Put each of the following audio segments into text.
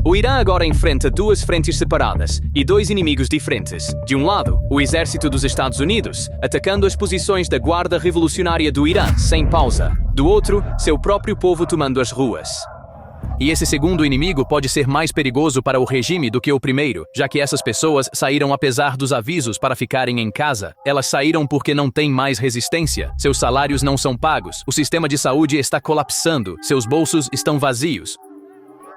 O Irã agora enfrenta duas frentes separadas e dois inimigos diferentes. De um lado, o exército dos Estados Unidos, atacando as posições da Guarda Revolucionária do Irã sem pausa. Do outro, seu próprio povo tomando as ruas. E esse segundo inimigo pode ser mais perigoso para o regime do que o primeiro, já que essas pessoas saíram apesar dos avisos para ficarem em casa. Elas saíram porque não têm mais resistência, seus salários não são pagos, o sistema de saúde está colapsando, seus bolsos estão vazios.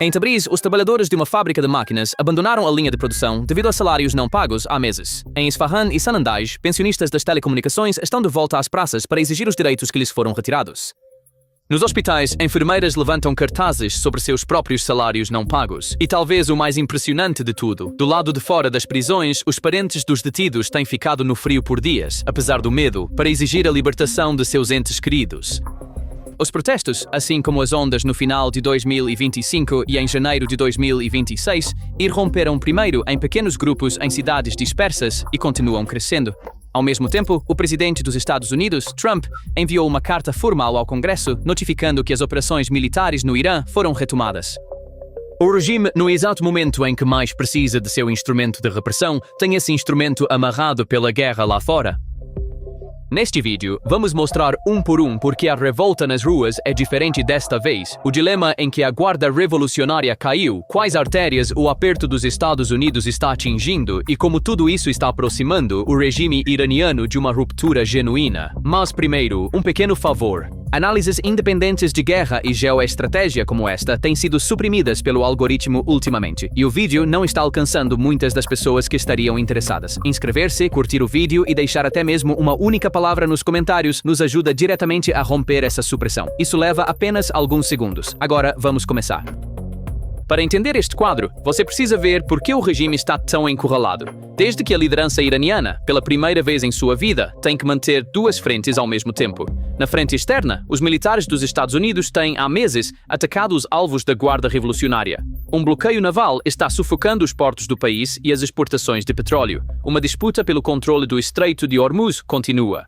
Em Tabriz, os trabalhadores de uma fábrica de máquinas abandonaram a linha de produção devido a salários não pagos há meses. Em Isfahan e Sanandaj, pensionistas das telecomunicações estão de volta às praças para exigir os direitos que lhes foram retirados. Nos hospitais, enfermeiras levantam cartazes sobre seus próprios salários não pagos. E talvez o mais impressionante de tudo, do lado de fora das prisões, os parentes dos detidos têm ficado no frio por dias, apesar do medo, para exigir a libertação de seus entes queridos. Os protestos, assim como as ondas no final de 2025 e em janeiro de 2026, irromperam primeiro em pequenos grupos em cidades dispersas e continuam crescendo. Ao mesmo tempo, o presidente dos Estados Unidos, Trump, enviou uma carta formal ao Congresso notificando que as operações militares no Irã foram retomadas. O regime, no exato momento em que mais precisa de seu instrumento de repressão, tem esse instrumento amarrado pela guerra lá fora. Neste vídeo, vamos mostrar um por um porque a revolta nas ruas é diferente desta vez, o dilema em que a Guarda Revolucionária caiu, quais artérias o aperto dos Estados Unidos está atingindo e como tudo isso está aproximando o regime iraniano de uma ruptura genuína. Mas primeiro, um pequeno favor. Análises independentes de guerra e geoestratégia como esta têm sido suprimidas pelo algoritmo ultimamente, e o vídeo não está alcançando muitas das pessoas que estariam interessadas. Inscrever-se, curtir o vídeo e deixar até mesmo uma única palavra nos comentários nos ajuda diretamente a romper essa supressão. Isso leva apenas alguns segundos. Agora, vamos começar. Para entender este quadro, você precisa ver por que o regime está tão encurralado. Desde que a liderança iraniana, pela primeira vez em sua vida, tem que manter duas frentes ao mesmo tempo. Na frente externa, os militares dos Estados Unidos têm, há meses, atacado os alvos da Guarda Revolucionária. Um bloqueio naval está sufocando os portos do país e as exportações de petróleo. Uma disputa pelo controle do Estreito de Hormuz continua.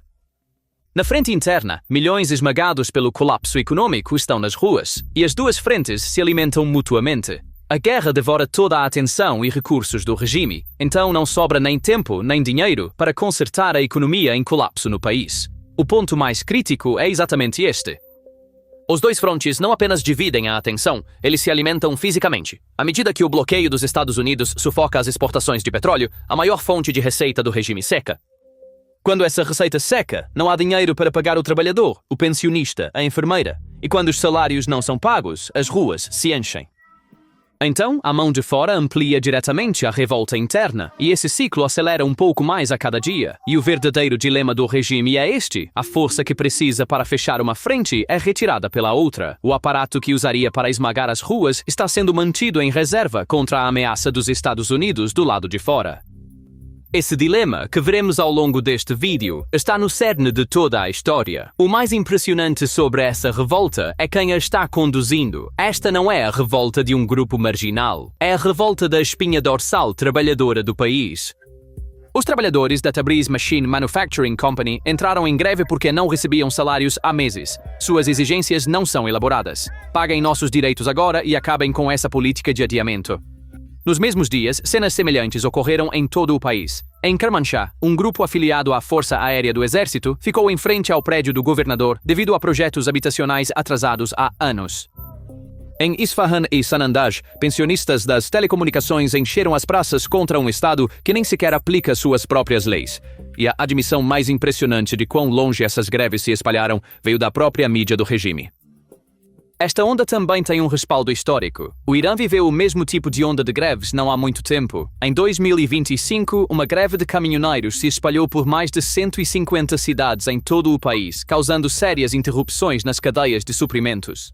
Na frente interna, milhões esmagados pelo colapso econômico estão nas ruas, e as duas frentes se alimentam mutuamente. A guerra devora toda a atenção e recursos do regime, então não sobra nem tempo nem dinheiro para consertar a economia em colapso no país. O ponto mais crítico é exatamente este. Os dois frontes não apenas dividem a atenção, eles se alimentam fisicamente. À medida que o bloqueio dos Estados Unidos sufoca as exportações de petróleo, a maior fonte de receita do regime seca. Quando essa receita seca, não há dinheiro para pagar o trabalhador, o pensionista, a enfermeira. E quando os salários não são pagos, as ruas se enchem. Então, a mão de fora amplia diretamente a revolta interna, e esse ciclo acelera um pouco mais a cada dia. E o verdadeiro dilema do regime é este: a força que precisa para fechar uma frente é retirada pela outra. O aparato que usaria para esmagar as ruas está sendo mantido em reserva contra a ameaça dos Estados Unidos do lado de fora. Esse dilema, que veremos ao longo deste vídeo, está no cerne de toda a história. O mais impressionante sobre essa revolta é quem a está conduzindo. Esta não é a revolta de um grupo marginal. É a revolta da espinha dorsal trabalhadora do país. Os trabalhadores da Tabriz Machine Manufacturing Company entraram em greve porque não recebiam salários há meses. Suas exigências não são elaboradas. Paguem nossos direitos agora e acabem com essa política de adiamento. Nos mesmos dias, cenas semelhantes ocorreram em todo o país. Em Kermanshah, um grupo afiliado à Força Aérea do Exército ficou em frente ao prédio do governador devido a projetos habitacionais atrasados há anos. Em Isfahan e Sanandaj, pensionistas das telecomunicações encheram as praças contra um Estado que nem sequer aplica suas próprias leis. E a admissão mais impressionante de quão longe essas greves se espalharam veio da própria mídia do regime. Esta onda também tem um respaldo histórico. O Irã viveu o mesmo tipo de onda de greves não há muito tempo. Em 2025, uma greve de caminhoneiros se espalhou por mais de 150 cidades em todo o país, causando sérias interrupções nas cadeias de suprimentos.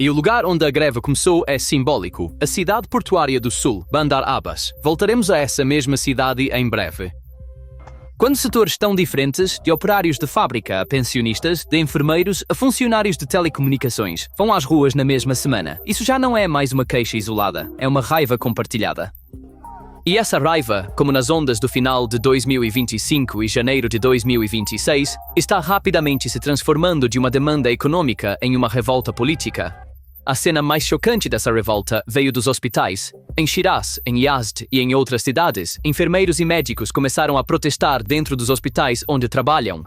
E o lugar onde a greve começou é simbólico, a cidade portuária do sul, Bandar Abbas. Voltaremos a essa mesma cidade em breve. Quando setores tão diferentes, de operários de fábrica a pensionistas, de enfermeiros a funcionários de telecomunicações, vão às ruas na mesma semana, isso já não é mais uma queixa isolada, é uma raiva compartilhada. E essa raiva, como nas ondas do final de 2025 e janeiro de 2026, está rapidamente se transformando de uma demanda econômica em uma revolta política. A cena mais chocante dessa revolta veio dos hospitais. Em Shiraz, em Yazd e em outras cidades, enfermeiros e médicos começaram a protestar dentro dos hospitais onde trabalham.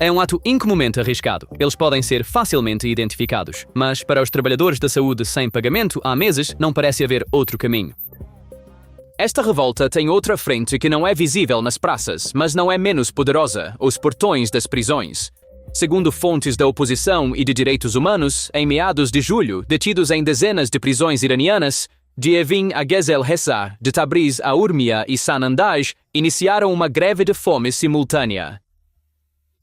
É um ato incomumente arriscado. Eles podem ser facilmente identificados, mas para os trabalhadores da saúde sem pagamento há meses não parece haver outro caminho. Esta revolta tem outra frente que não é visível nas praças, mas não é menos poderosa: os portões das prisões. Segundo fontes da oposição e de direitos humanos, em meados de julho, detidos em dezenas de prisões iranianas, de Evin a Gezel Hessar, de Tabriz a Urmia e Sanandaj, iniciaram uma greve de fome simultânea.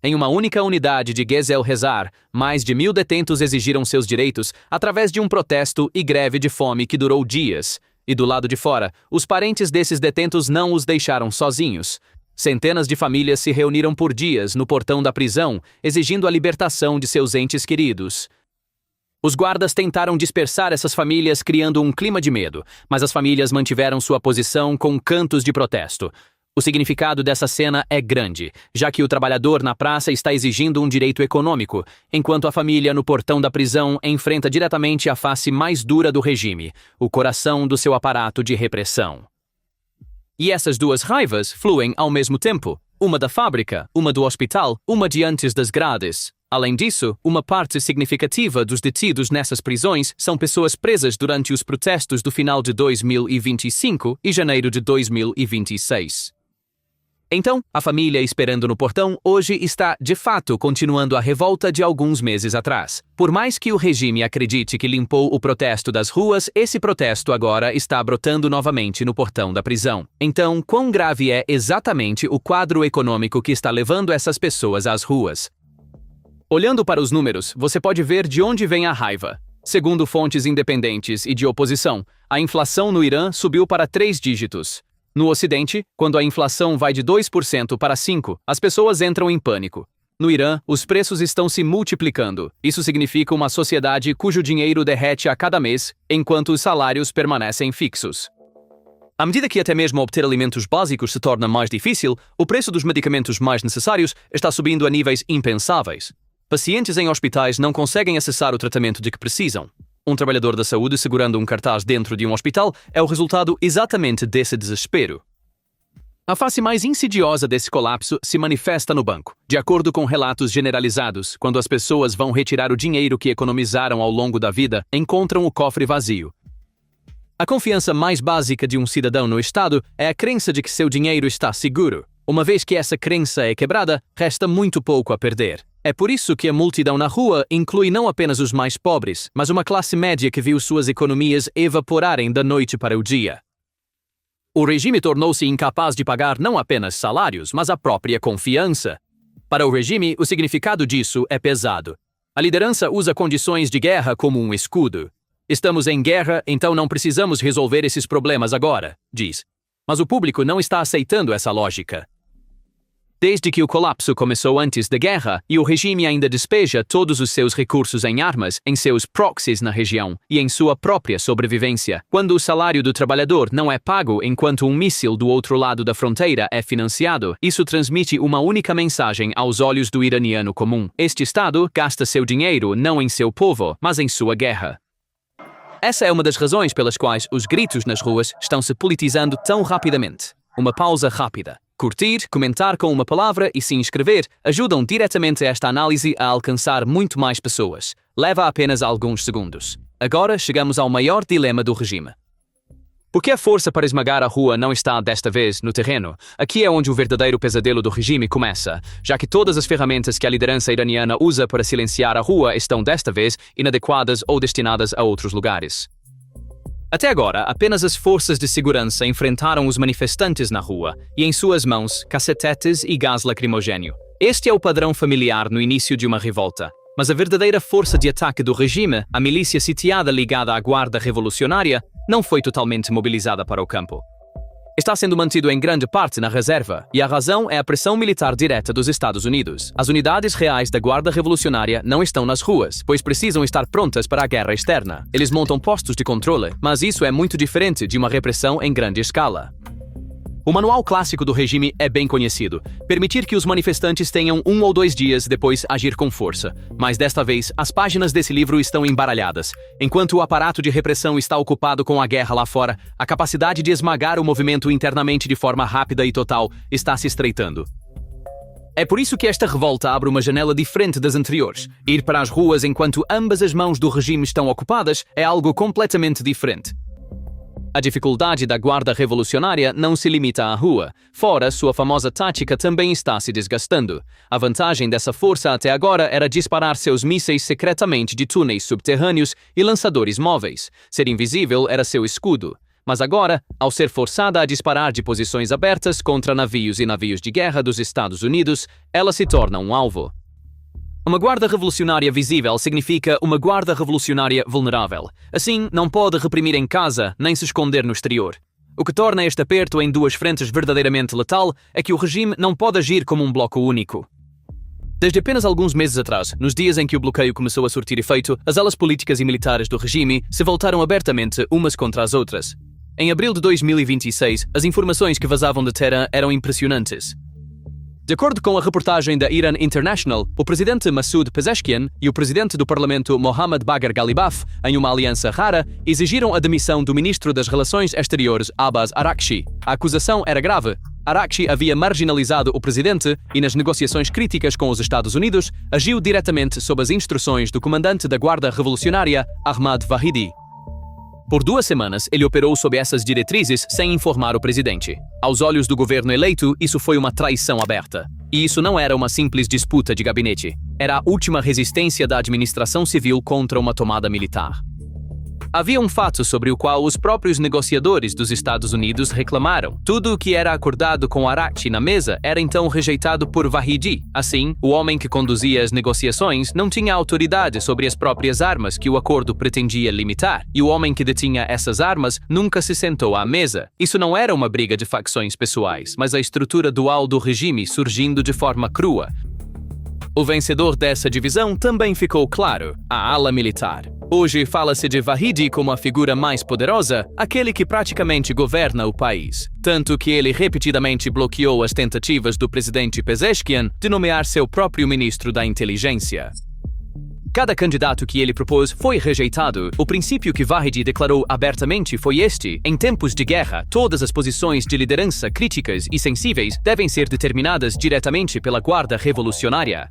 Em uma única unidade de Gezel Hessar, mais de 1.000 detentos exigiram seus direitos através de um protesto e greve de fome que durou dias. E do lado de fora, os parentes desses detentos não os deixaram sozinhos. Centenas de famílias se reuniram por dias no portão da prisão, exigindo a libertação de seus entes queridos. Os guardas tentaram dispersar essas famílias, criando um clima de medo, mas as famílias mantiveram sua posição com cantos de protesto. O significado dessa cena é grande, já que o trabalhador na praça está exigindo um direito econômico, enquanto a família no portão da prisão enfrenta diretamente a face mais dura do regime, o coração do seu aparato de repressão. E essas duas raivas fluem ao mesmo tempo, uma da fábrica, uma do hospital, uma de antes das grades. Além disso, uma parte significativa dos detidos nessas prisões são pessoas presas durante os protestos do final de 2025 e janeiro de 2026. Então, a família esperando no portão hoje está, de fato, continuando a revolta de alguns meses atrás. Por mais que o regime acredite que limpou o protesto das ruas, esse protesto agora está brotando novamente no portão da prisão. Então, quão grave é exatamente o quadro econômico que está levando essas pessoas às ruas? Olhando para os números, você pode ver de onde vem a raiva. Segundo fontes independentes e de oposição, a inflação no Irã subiu para 3 dígitos. No Ocidente, quando a inflação vai de 2% para 5%, as pessoas entram em pânico. No Irã, os preços estão se multiplicando. Isso significa uma sociedade cujo dinheiro derrete a cada mês, enquanto os salários permanecem fixos. À medida que até mesmo obter alimentos básicos se torna mais difícil, o preço dos medicamentos mais necessários está subindo a níveis impensáveis. Pacientes em hospitais não conseguem acessar o tratamento de que precisam. Um trabalhador da saúde segurando um cartaz dentro de um hospital é o resultado exatamente desse desespero. A face mais insidiosa desse colapso se manifesta no banco. De acordo com relatos generalizados, quando as pessoas vão retirar o dinheiro que economizaram ao longo da vida, encontram o cofre vazio. A confiança mais básica de um cidadão no Estado é a crença de que seu dinheiro está seguro. Uma vez que essa crença é quebrada, resta muito pouco a perder. É por isso que a multidão na rua inclui não apenas os mais pobres, mas uma classe média que viu suas economias evaporarem da noite para o dia. O regime tornou-se incapaz de pagar não apenas salários, mas a própria confiança. Para o regime, o significado disso é pesado. A liderança usa condições de guerra como um escudo. Estamos em guerra, então não precisamos resolver esses problemas agora, diz. Mas o público não está aceitando essa lógica. Desde que o colapso começou antes da guerra, e o regime ainda despeja todos os seus recursos em armas, em seus proxies na região, e em sua própria sobrevivência. Quando o salário do trabalhador não é pago enquanto um míssil do outro lado da fronteira é financiado, isso transmite uma única mensagem aos olhos do iraniano comum. Este Estado gasta seu dinheiro não em seu povo, mas em sua guerra. Essa é uma das razões pelas quais os gritos nas ruas estão se politizando tão rapidamente. Uma pausa rápida. Curtir, comentar com uma palavra e se inscrever ajudam diretamente esta análise a alcançar muito mais pessoas. Leva apenas alguns segundos. Agora chegamos ao maior dilema do regime. Por que a força para esmagar a rua não está desta vez no terreno? Aqui é onde o verdadeiro pesadelo do regime começa, já que todas as ferramentas que a liderança iraniana usa para silenciar a rua estão desta vez inadequadas ou destinadas a outros lugares. Até agora, apenas as forças de segurança enfrentaram os manifestantes na rua, e em suas mãos, cacetetes e gás lacrimogéneo. Este é o padrão familiar no início de uma revolta. Mas a verdadeira força de ataque do regime, a milícia sitiada ligada à Guarda Revolucionária, não foi totalmente mobilizada para o campo. Está sendo mantido em grande parte na reserva, e a razão é a pressão militar direta dos Estados Unidos. As unidades reais da Guarda Revolucionária não estão nas ruas, pois precisam estar prontas para a guerra externa. Eles montam postos de controle, mas isso é muito diferente de uma repressão em grande escala. O manual clássico do regime é bem conhecido. Permitir que os manifestantes tenham 1 ou 2 dias, depois agir com força. Mas desta vez, as páginas desse livro estão embaralhadas. Enquanto o aparato de repressão está ocupado com a guerra lá fora, a capacidade de esmagar o movimento internamente de forma rápida e total está se estreitando. É por isso que esta revolta abre uma janela diferente das anteriores. Ir para as ruas enquanto ambas as mãos do regime estão ocupadas é algo completamente diferente. A dificuldade da Guarda Revolucionária não se limita à rua. Fora, sua famosa tática também está se desgastando. A vantagem dessa força até agora era disparar seus mísseis secretamente de túneis subterrâneos e lançadores móveis. Ser invisível era seu escudo. Mas agora, ao ser forçada a disparar de posições abertas contra navios e navios de guerra dos Estados Unidos, ela se torna um alvo. Uma guarda revolucionária visível significa uma guarda revolucionária vulnerável. Assim, não pode reprimir em casa, nem se esconder no exterior. O que torna este aperto em 2 frentes verdadeiramente letal é que o regime não pode agir como um bloco único. Desde apenas alguns meses atrás, nos dias em que o bloqueio começou a surtir efeito, as alas políticas e militares do regime se voltaram abertamente umas contra as outras. Em abril de 2026, as informações que vazavam de Teherã eram impressionantes. De acordo com a reportagem da Iran International, o presidente Masoud Pezeshkian e o presidente do parlamento Mohammad Bagher Ghalibaf, em uma aliança rara, exigiram a demissão do ministro das Relações Exteriores Abbas Araghchi. A acusação era grave. Araghchi havia marginalizado o presidente e, nas negociações críticas com os Estados Unidos, agiu diretamente sob as instruções do comandante da Guarda Revolucionária, Ahmad Vahidi. Por 2 semanas, ele operou sob essas diretrizes sem informar o presidente. Aos olhos do governo eleito, isso foi uma traição aberta. E isso não era uma simples disputa de gabinete. Era a última resistência da administração civil contra uma tomada militar. Havia um fato sobre o qual os próprios negociadores dos Estados Unidos reclamaram. Tudo o que era acordado com Araghchi na mesa era então rejeitado por Vahidi. Assim, o homem que conduzia as negociações não tinha autoridade sobre as próprias armas que o acordo pretendia limitar, e o homem que detinha essas armas nunca se sentou à mesa. Isso não era uma briga de facções pessoais, mas a estrutura dual do regime surgindo de forma crua. O vencedor dessa divisão também ficou claro: a ala militar. Hoje fala-se de Vahidi como a figura mais poderosa, aquele que praticamente governa o país. Tanto que ele repetidamente bloqueou as tentativas do presidente Pezeshkian de nomear seu próprio ministro da inteligência. Cada candidato que ele propôs foi rejeitado. O princípio que Vahidi declarou abertamente foi este: em tempos de guerra, todas as posições de liderança críticas e sensíveis devem ser determinadas diretamente pela Guarda Revolucionária.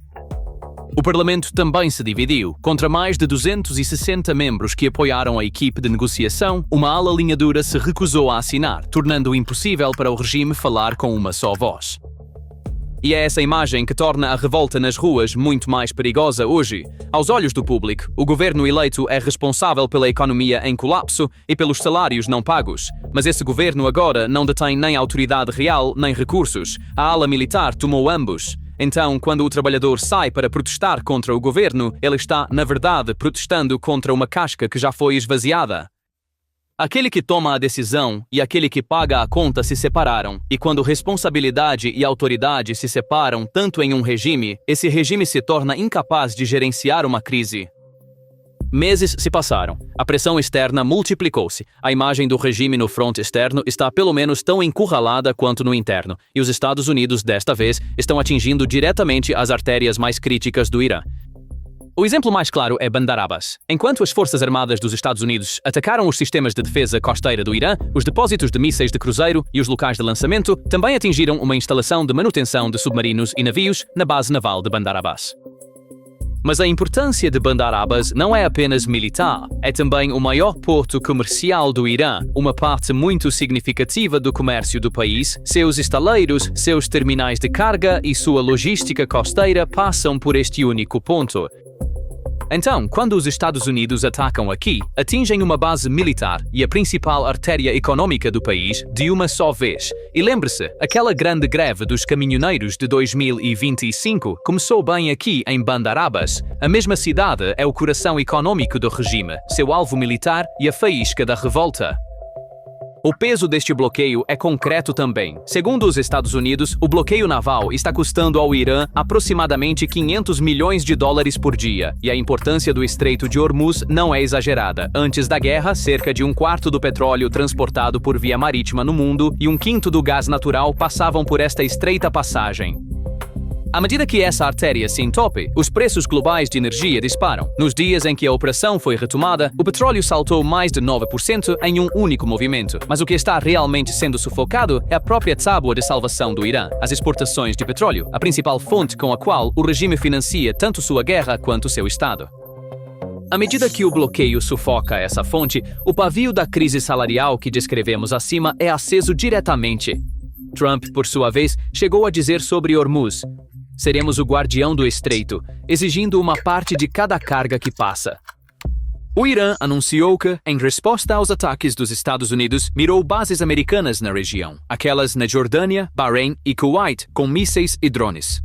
O parlamento também se dividiu. Contra mais de 260 membros que apoiaram a equipe de negociação, uma ala linha dura se recusou a assinar, tornando impossível para o regime falar com uma só voz. E é essa imagem que torna a revolta nas ruas muito mais perigosa hoje. Aos olhos do público, o governo eleito é responsável pela economia em colapso e pelos salários não pagos. Mas esse governo agora não detém nem autoridade real nem recursos. A ala militar tomou ambos. Então, quando o trabalhador sai para protestar contra o governo, ele está, na verdade, protestando contra uma casca que já foi esvaziada. Aquele que toma a decisão e aquele que paga a conta se separaram, e quando responsabilidade e autoridade se separam tanto em um regime, esse regime se torna incapaz de gerenciar uma crise. Meses se passaram. A pressão externa multiplicou-se. A imagem do regime no fronte externo está pelo menos tão encurralada quanto no interno, e os Estados Unidos, desta vez, estão atingindo diretamente as artérias mais críticas do Irã. O exemplo mais claro é Bandar Abbas. Enquanto as Forças Armadas dos Estados Unidos atacaram os sistemas de defesa costeira do Irã, os depósitos de mísseis de cruzeiro e os locais de lançamento também atingiram uma instalação de manutenção de submarinos e navios na base naval de Bandar Abbas. Mas a importância de Bandar Abbas não é apenas militar, é também o maior porto comercial do Irã, uma parte muito significativa do comércio do país. Seus estaleiros, seus terminais de carga e sua logística costeira passam por este único ponto. Então, quando os Estados Unidos atacam aqui, atingem uma base militar e a principal artéria econômica do país de uma só vez. E lembre-se, aquela grande greve dos caminhoneiros de 2025 começou bem aqui em Bandar Abbas. A mesma cidade é o coração econômico do regime, seu alvo militar e a faísca da revolta. O peso deste bloqueio é concreto também. Segundo os Estados Unidos, o bloqueio naval está custando ao Irã aproximadamente 500 milhões de dólares por dia, e a importância do Estreito de Hormuz não é exagerada. Antes da guerra, cerca de 1/4 do petróleo transportado por via marítima no mundo e 1/5 do gás natural passavam por esta estreita passagem. À medida que essa artéria se entope, os preços globais de energia disparam. Nos dias em que a operação foi retomada, o petróleo saltou mais de 9% em um único movimento. Mas o que está realmente sendo sufocado é a própria tábua de salvação do Irã, as exportações de petróleo, a principal fonte com a qual o regime financia tanto sua guerra quanto seu Estado. À medida que o bloqueio sufoca essa fonte, o pavio da crise salarial que descrevemos acima é aceso diretamente. Trump, por sua vez, chegou a dizer sobre Hormuz: seremos o guardião do estreito, exigindo uma parte de cada carga que passa. O Irã anunciou que, em resposta aos ataques dos Estados Unidos, mirou bases americanas na região, aquelas na Jordânia, Bahrein e Kuwait, com mísseis e drones.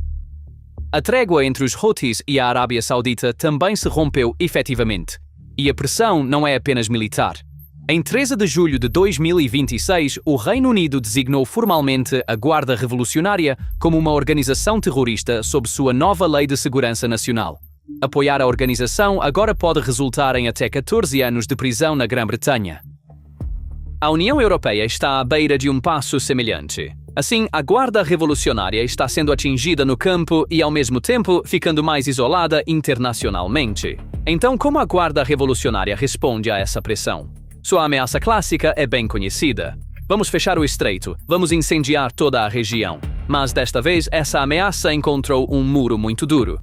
A trégua entre os Houthis e a Arábia Saudita também se rompeu efetivamente. E a pressão não é apenas militar. Em 13 de julho de 2026, o Reino Unido designou formalmente a Guarda Revolucionária como uma organização terrorista sob sua nova Lei de Segurança Nacional. Apoiar a organização agora pode resultar em até 14 anos de prisão na Grã-Bretanha. A União Europeia está à beira de um passo semelhante. Assim, a Guarda Revolucionária está sendo atingida no campo e, ao mesmo tempo, ficando mais isolada internacionalmente. Então, como a Guarda Revolucionária responde a essa pressão? Sua ameaça clássica é bem conhecida. Vamos fechar o estreito, vamos incendiar toda a região. Mas desta vez, essa ameaça encontrou um muro muito duro.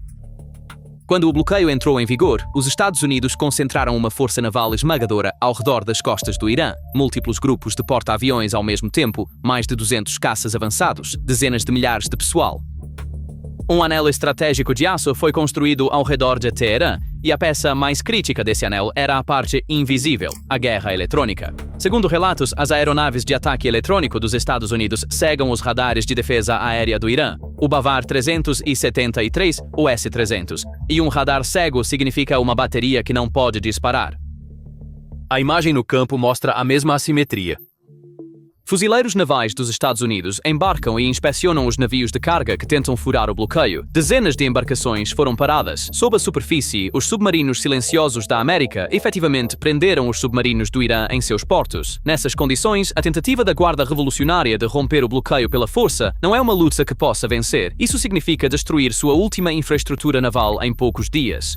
Quando o bloqueio entrou em vigor, os Estados Unidos concentraram uma força naval esmagadora ao redor das costas do Irã, múltiplos grupos de porta-aviões ao mesmo tempo, mais de 200 caças avançados, dezenas de milhares de pessoal. Um anel estratégico de aço foi construído ao redor de Teherã, e a peça mais crítica desse anel era a parte invisível, a guerra eletrônica. Segundo relatos, as aeronaves de ataque eletrônico dos Estados Unidos cegam os radares de defesa aérea do Irã, o Bavar 373, o S-300, e um radar cego significa uma bateria que não pode disparar. A imagem no campo mostra a mesma assimetria. Fuzileiros navais dos Estados Unidos embarcam e inspecionam os navios de carga que tentam furar o bloqueio. Dezenas de embarcações foram paradas. Sob a superfície, os submarinos silenciosos da América efetivamente prenderam os submarinos do Irã em seus portos. Nessas condições, a tentativa da Guarda Revolucionária de romper o bloqueio pela força não é uma luta que possa vencer. Isso significa destruir sua última infraestrutura naval em poucos dias.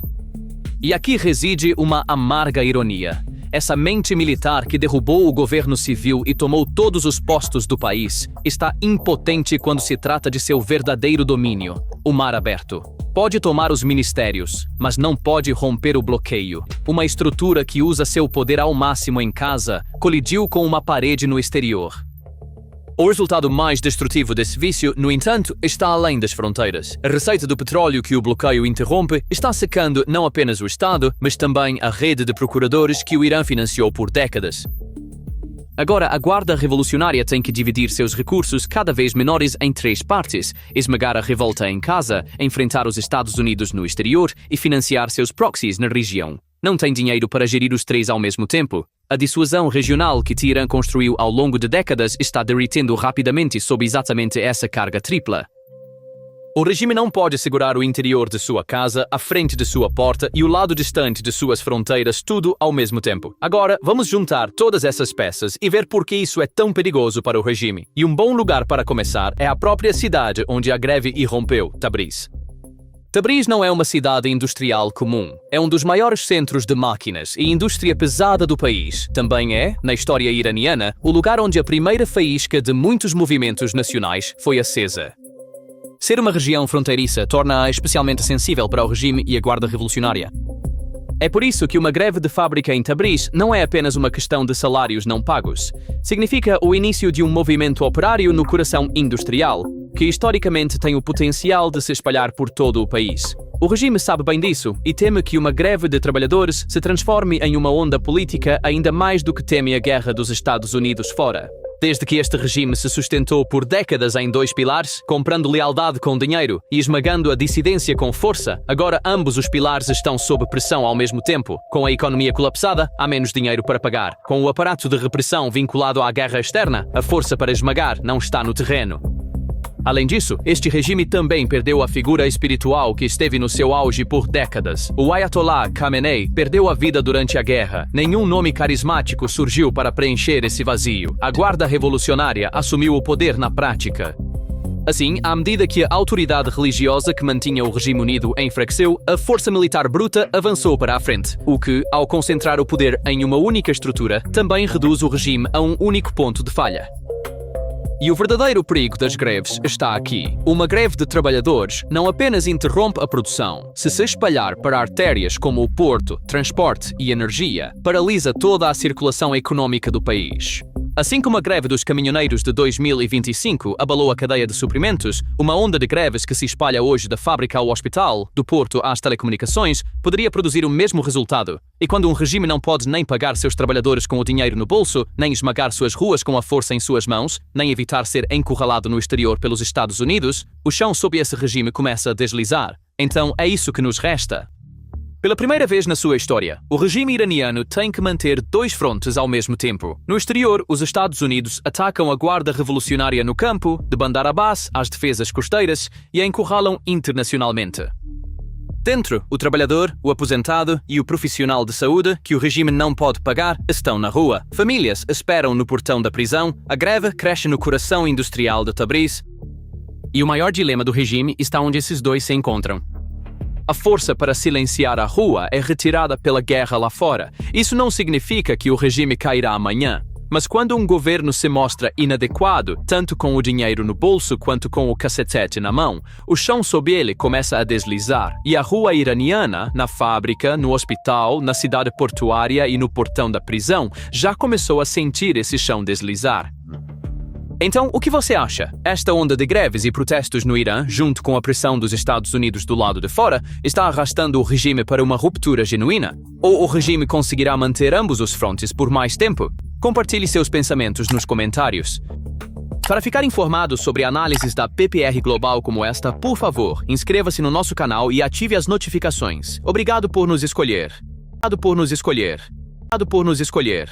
E aqui reside uma amarga ironia. Essa mente militar que derrubou o governo civil e tomou todos os postos do país está impotente quando se trata de seu verdadeiro domínio, o mar aberto. Pode tomar os ministérios, mas não pode romper o bloqueio. Uma estrutura que usa seu poder ao máximo em casa colidiu com uma parede no exterior. O resultado mais destrutivo desse vício, no entanto, está além das fronteiras. A receita do petróleo que o bloqueio interrompe está secando não apenas o Estado, mas também a rede de procuradores que o Irã financiou por décadas. Agora, a Guarda Revolucionária tem que dividir seus recursos cada vez menores em 3 partes: esmagar a revolta em casa, enfrentar os Estados Unidos no exterior e financiar seus proxies na região. Não tem dinheiro para gerir os 3 ao mesmo tempo. A dissuasão regional que Teherã construiu ao longo de décadas está derretendo rapidamente sob exatamente essa carga tripla. O regime não pode segurar o interior de sua casa, a frente de sua porta e o lado distante de suas fronteiras, tudo ao mesmo tempo. Agora, vamos juntar todas essas peças e ver por que isso é tão perigoso para o regime. E um bom lugar para começar é a própria cidade onde a greve irrompeu, Tabriz. Tabriz não é uma cidade industrial comum. É um dos maiores centros de máquinas e indústria pesada do país. Também é, na história iraniana, o lugar onde a primeira faísca de muitos movimentos nacionais foi acesa. Ser uma região fronteiriça torna-a especialmente sensível para o regime e a Guarda Revolucionária. É por isso que uma greve de fábrica em Tabriz não é apenas uma questão de salários não pagos. Significa o início de um movimento operário no coração industrial, que historicamente tem o potencial de se espalhar por todo o país. O regime sabe bem disso e teme que uma greve de trabalhadores se transforme em uma onda política ainda mais do que teme a guerra dos Estados Unidos fora. Desde que este regime se sustentou por décadas em dois pilares, comprando lealdade com dinheiro e esmagando a dissidência com força, agora ambos os pilares estão sob pressão ao mesmo tempo. Com a economia colapsada, há menos dinheiro para pagar. Com o aparato de repressão vinculado à guerra externa, a força para esmagar não está no terreno. Além disso, este regime também perdeu a figura espiritual que esteve no seu auge por décadas. O Ayatollah Khamenei perdeu a vida durante a guerra. Nenhum nome carismático surgiu para preencher esse vazio. A Guarda Revolucionária assumiu o poder na prática. Assim, à medida que a autoridade religiosa que mantinha o regime unido enfraqueceu, a força militar bruta avançou para a frente, o que, ao concentrar o poder em uma única estrutura, também reduz o regime a um único ponto de falha. E o verdadeiro perigo das greves está aqui. Uma greve de trabalhadores não apenas interrompe a produção. Se espalhar para artérias como o porto, transporte e energia, paralisa toda a circulação econômica do país. Assim como a greve dos caminhoneiros de 2025 abalou a cadeia de suprimentos, uma onda de greves que se espalha hoje da fábrica ao hospital, do porto às telecomunicações, poderia produzir o mesmo resultado. E quando um regime não pode nem pagar seus trabalhadores com o dinheiro no bolso, nem esmagar suas ruas com a força em suas mãos, nem evitar ser encurralado no exterior pelos Estados Unidos, o chão sob esse regime começa a deslizar. Então é isso que nos resta. Pela primeira vez na sua história, o regime iraniano tem que manter dois frontes ao mesmo tempo. No exterior, os Estados Unidos atacam a Guarda Revolucionária no campo, de Bandar Abbas às defesas costeiras, e a encurralam internacionalmente. Dentro, o trabalhador, o aposentado e o profissional de saúde, que o regime não pode pagar, estão na rua. Famílias esperam no portão da prisão, a greve cresce no coração industrial de Tabriz. E o maior dilema do regime está onde esses dois se encontram. A força para silenciar a rua é retirada pela guerra lá fora. Isso não significa que o regime cairá amanhã. Mas quando um governo se mostra inadequado, tanto com o dinheiro no bolso quanto com o cacetete na mão, o chão sob ele começa a deslizar. E a rua iraniana, na fábrica, no hospital, na cidade portuária e no portão da prisão, já começou a sentir esse chão deslizar. Então, o que você acha? Esta onda de greves e protestos no Irã, junto com a pressão dos Estados Unidos do lado de fora, está arrastando o regime para uma ruptura genuína? Ou o regime conseguirá manter ambos os frontes por mais tempo? Compartilhe seus pensamentos nos comentários. Para ficar informado sobre análises da PPR Global como esta, por favor, inscreva-se no nosso canal e ative as notificações. Obrigado por nos escolher. Obrigado por nos escolher. Obrigado por nos escolher.